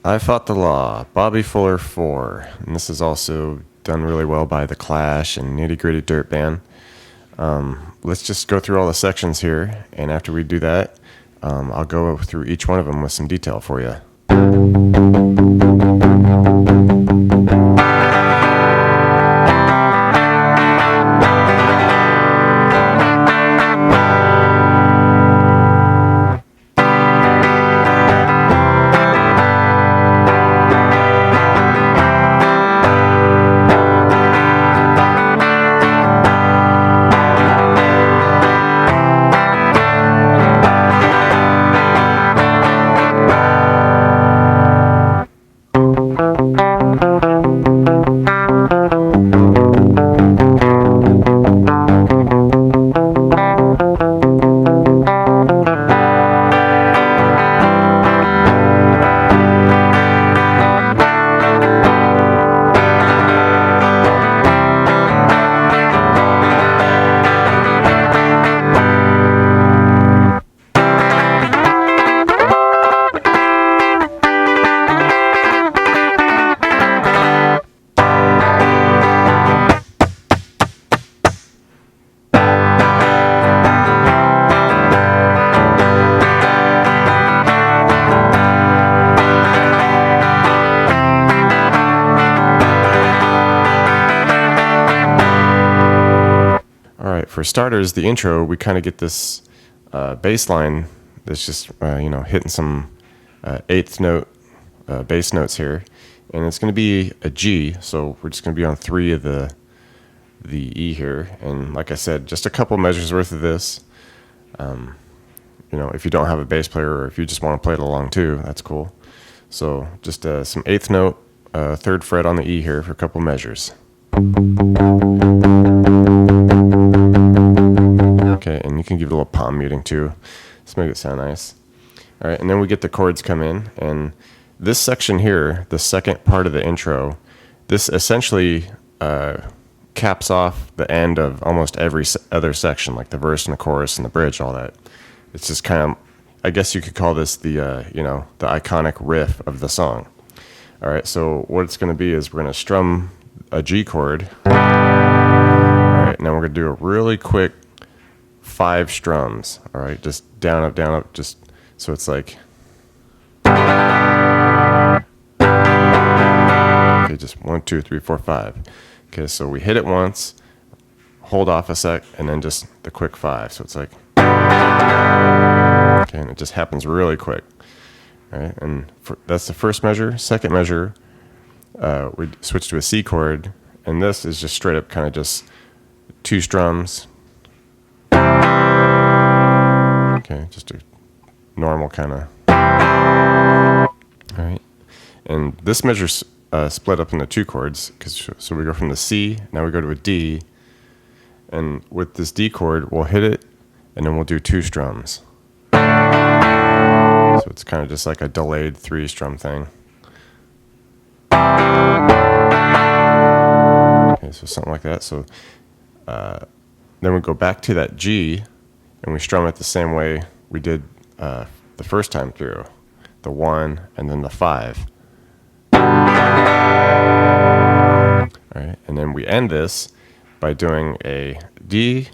I Fought the Law, Bobby Fuller 4. And this is also done really well by The Clash and Nitty Gritty Dirt Band. Let's just go through all the sections here, and after we do that, I'll go through each one of them with some detail for you. For starters, the intro, we kind of get this bass line that's just, hitting some eighth note bass notes here. And it's going to be a G, so we're just going to be on 3 of the E here. And like I said, just a couple measures worth of this. If you don't have a bass player or if you just want to play it along too, that's cool. So just some eighth note, 3rd fret on the E here for a couple measures. Okay, and you can give it a little palm muting too. Let's make it sound nice. All right, and then we get the chords come in, and this section here, the second part of the intro, this essentially caps off the end of almost every other section, like the verse and the chorus and the bridge, all that. It's just kind of, I guess you could call this the the iconic riff of the song. All right, so what it's going to be is we're going to strum a G chord. All right, and then we're going to do a really quick 5 strums, all right, just down, up, just so it's like, okay, just 1, 2, 3, 4, 5. Okay, so we hit it once, hold off a sec, and then just the quick 5. So it's like, okay, and it just happens really quick. All right, and that's the first measure. Second measure, we switch to a C chord, and this is just straight up kind of just 2 strums. Okay, just a normal kind of. All right, and this measure's split up into 2 chords, so we go from the C, now we go to a D, and with this D chord, we'll hit it, and then we'll do 2 strums. So it's kind of just like a delayed 3 strum thing. Okay, so something like that. So then we go back to that G, and we strum it the same way we did the first time through, the 1 and then the 5. All right, and then we end this by doing a D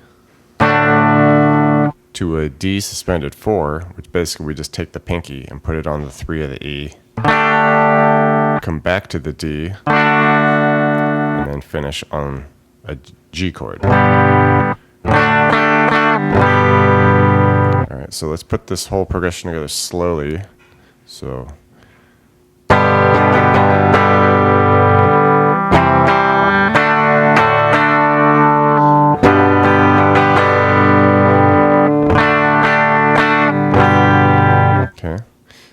to a D suspended 4, which basically we just take the pinky and put it on the 3 of the E, come back to the D, and then finish on a G chord. All right, so let's put this whole progression together slowly. So. Okay,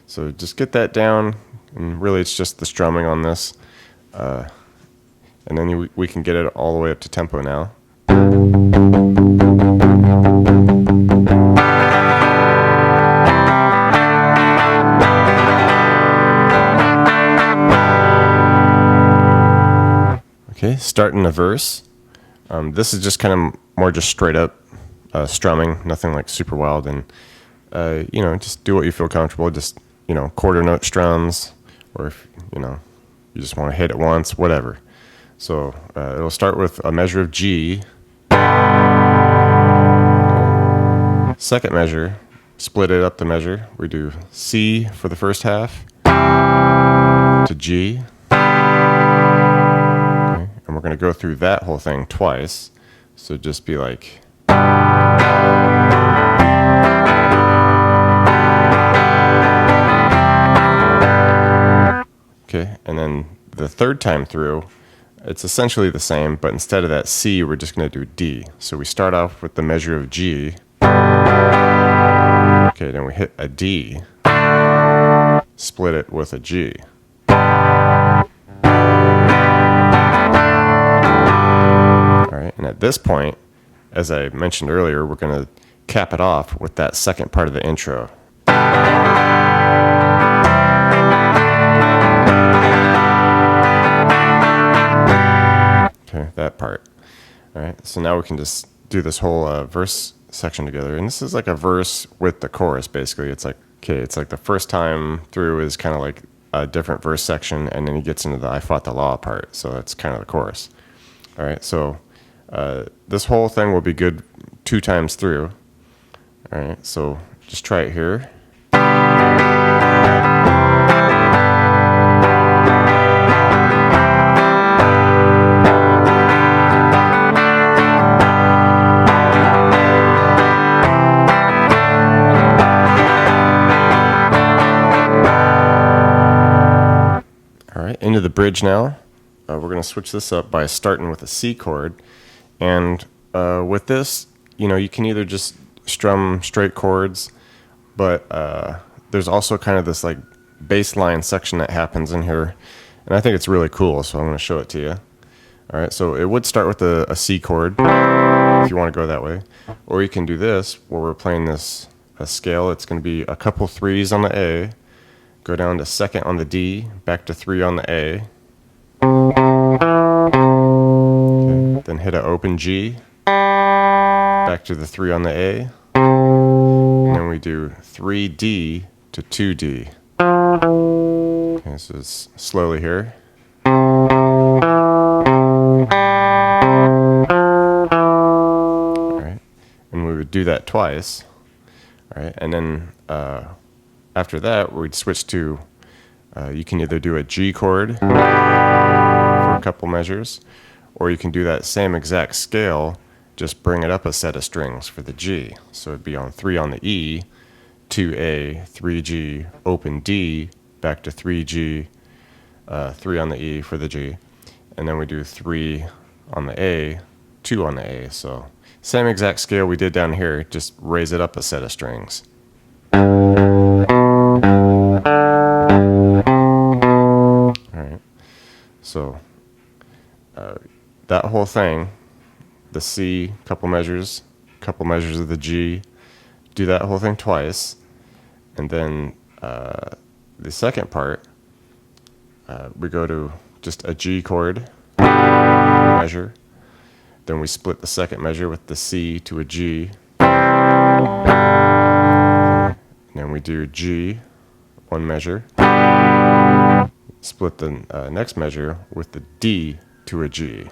so just get that down, and really it's just the strumming on this, and then we can get it all the way up to tempo now. Okay, starting the verse. This is just kind of more just straight up strumming, nothing like super wild, and just do what you feel comfortable. Just quarter note strums, or if you just want to hit it once, whatever. So it'll start with a measure of G. Second measure, split it up the measure. We do C for the first half to G. Okay. And we're going to go through that whole thing twice. So just be like. Okay, and then the third time through, it's essentially the same, but instead of that C, we're just going to do D. So we start off with the measure of G. Okay, then we hit a D, split it with a G. All right, and at this point, as I mentioned earlier, we're going to cap it off with that second part of the intro. Okay, that part. All right, so now we can just do this whole verse section together, and this is like a verse with the chorus. Basically, it's like the first time through is kind of like a different verse section, and then he gets into the "I fought the law" part. So that's kind of the chorus. All right, so this whole thing will be good 2 times through. All right, so just try it here. Into the bridge now. We're going to switch this up by starting with a C chord, and with this, you can either just strum straight chords, but there's also kind of this like bass line section that happens in here, and I think it's really cool, so I'm going to show it to you. All right, so it would start with a C chord if you want to go that way, or you can do this where we're playing this scale. It's going to be a couple 3s on the A, go down to 2nd on the D, back to 3 on the A. Okay, then hit an open G, back to the 3 on the A. And then we do 3D to 2D. Okay, so it's slowly here. All right, and we would do that twice. All right, and then after that, we'd switch to, you can either do a G chord for a couple measures, or you can do that same exact scale, just bring it up a set of strings for the G. So it'd be on 3 on the E, 2A, 3G, open D, back to 3G, 3 on the E for the G, and then we do 3 on the A, 2 on the A. So same exact scale we did down here, just raise it up a set of strings. So that whole thing, the C, couple measures of the G, do that whole thing twice, and then the second part, we go to just a G chord measure, then we split the second measure with the C to a G, and then we do G, 1 measure, split the next measure with the D to a G.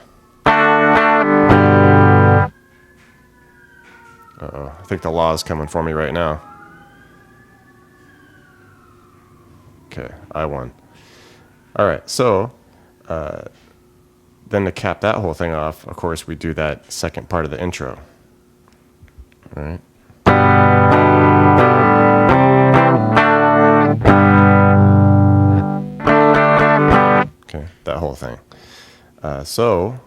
Uh-oh, I think the law is coming for me right now. Okay, I won. All right, so then to cap that whole thing off, of course, we do that second part of the intro. All right. Okay, that whole thing. So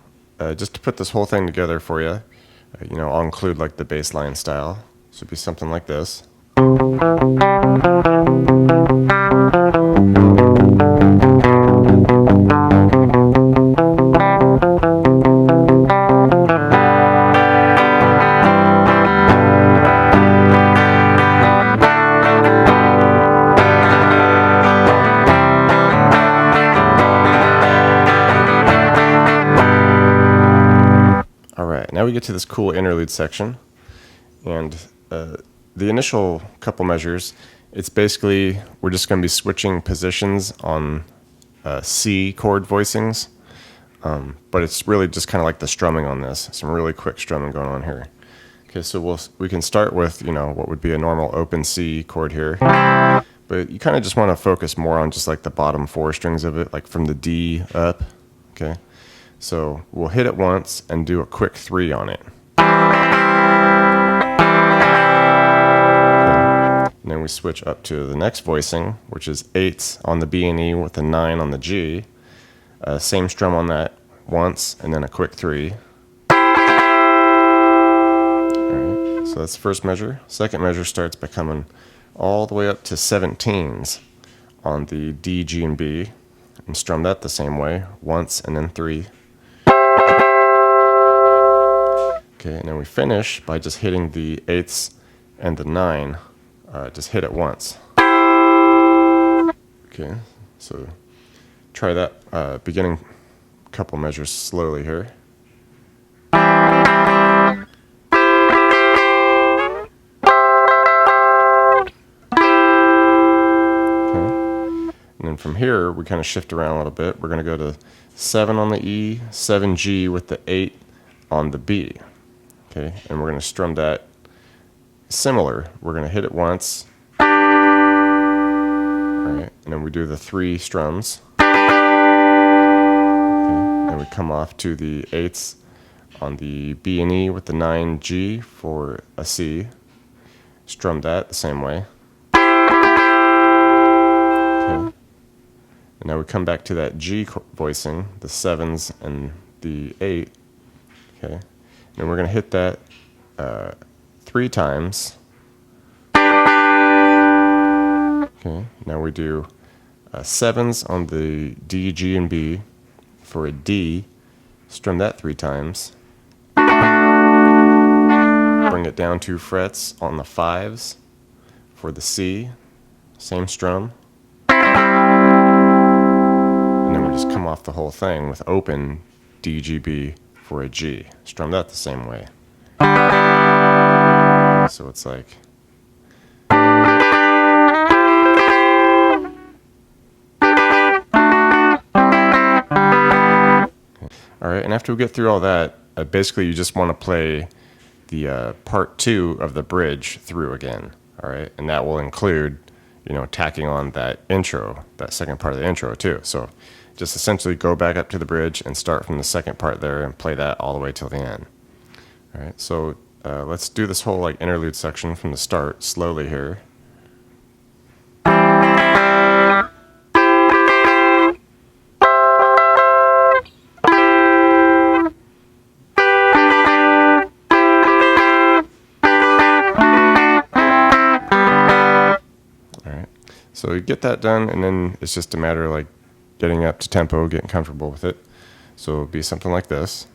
just to put this whole thing together for you, I'll include like the bass line style. So it'd be something like this. Now we get to this cool interlude section, and the initial couple measures It's basically, we're just going to be switching positions on C chord voicings, but it's really just kind of like the strumming on this. Some really quick strumming going on here. Okay, so we can start with, you know, what would be a normal open C chord here, but you kind of just want to focus more on just like the bottom 4 strings of it, like from the D up. Okay, so we'll hit it once and do a quick 3 on it. And then we switch up to the next voicing, which is 8s on the B and E with a 9 on the G. Same strum on that once, and then a quick 3. Alright, so that's the first measure. Second measure starts by coming all the way up to 17s on the D, G, and B, and strum that the same way, once and then 3. Okay, and then we finish by just hitting the 8s and the 9. Just hit it once. Okay, so try that beginning couple measures slowly here. Okay. And then from here, we kind of shift around a little bit. We're going to go to 7 on the E, 7G with the 8 on the B. Okay, and we're going to strum that similar. We're going to hit it once. All right, and then we do the 3 strums. Okay, then we come off to the 8s on the B and E with the 9G for a C. Strum that the same way. Okay, and now we come back to that G voicing, the 7s and the 8. Okay, and we're going to hit that 3 times. Okay, now we do 7s on the D, G, and B for a D. Strum that 3 times. Bring it down 2 frets on the 5s for the C. Same strum. And then we just come off the whole thing with open D, G, B for a G. Strum that the same way. So it's like. Alright, and after we get through all that, basically you just want to play the part 2 of the bridge through again. Alright, and that will include, you know, tacking on that intro, that second part of the intro too. So just essentially go back up to the bridge and start from the second part there and play that all the way till the end. Alright, so let's do this whole like interlude section from the start slowly here. Alright, so you get that done, and then it's just a matter of like getting up to tempo, getting comfortable with it. So it'll be something like this.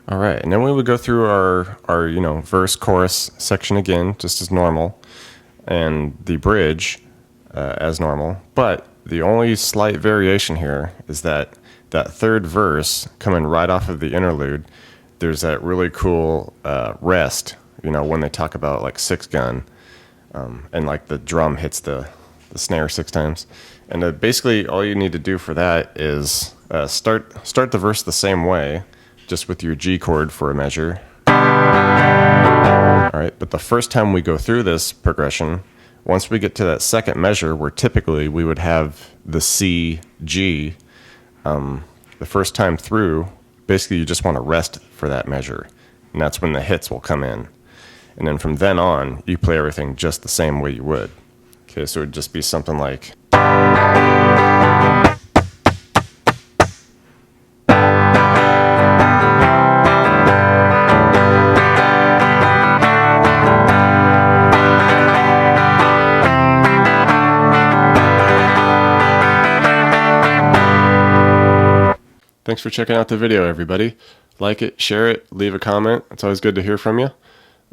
All right, and then we would go through our you know, verse chorus section again, just as normal, and the bridge as normal. But the only slight variation here is that third verse coming right off of the interlude, there's that really cool rest, you know, when they talk about like 6-gun, and like the drum hits the snare 6 times. And basically all you need to do for that is start the verse the same way, just with your G chord for a measure. All right, but the first time we go through this progression, once we get to that second measure, where typically we would have the C, G, the first time through, basically you just want to rest for that measure, and that's when the hits will come in. And then from then on, you play everything just the same way you would. Okay, so it would just be something like. Thanks for checking out the video, everybody. Like it, share it, leave a comment. It's always good to hear from you.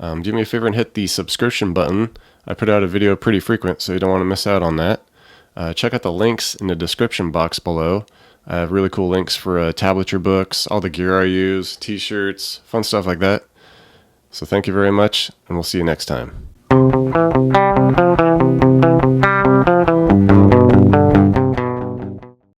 Do me a favor and hit the subscription button. I put out a video pretty frequent, so you don't want to miss out on that. Check out the links in the description box below. I have really cool links for tablature books, all the gear I use, t-shirts, fun stuff like that. So thank you very much, and we'll see you next time.